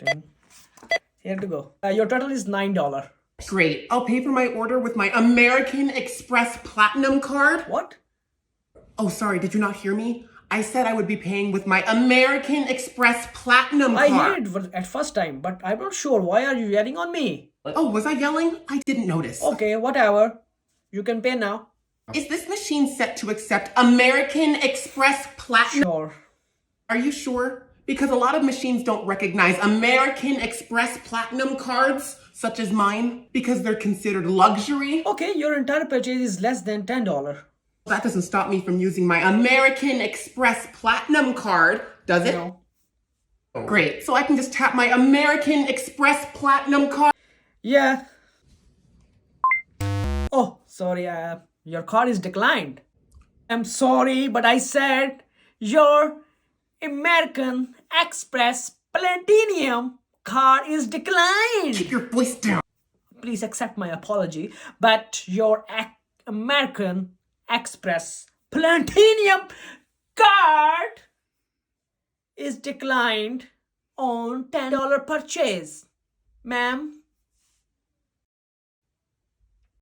Ding. Here to go. Your total is $9. Great. I'll pay for my order with my American Express Platinum card. What? Oh, sorry, did you not hear me? I said I would be paying with my American Express Platinum card. I heard it at first time, but I'm not sure. Why are you yelling on me? Oh, was I yelling? I didn't notice. Okay, whatever. You can pay now. Is this machine set to accept American Express Platinum? Sure. Are you sure? Because a lot of machines don't recognize American Express Platinum cards, such as mine, because they're considered luxury. Okay, your entire purchase is less than $10. That doesn't stop me from using my American Express Platinum card, does it? No. Great, so I can just tap my American Express Platinum card. Yeah. Oh, sorry, your card is declined. I'm sorry, but I said your American Express Platinum card is declined. Keep your voice down. Please accept my apology, but your American Express Platinum card is declined on $10 purchase. Ma'am,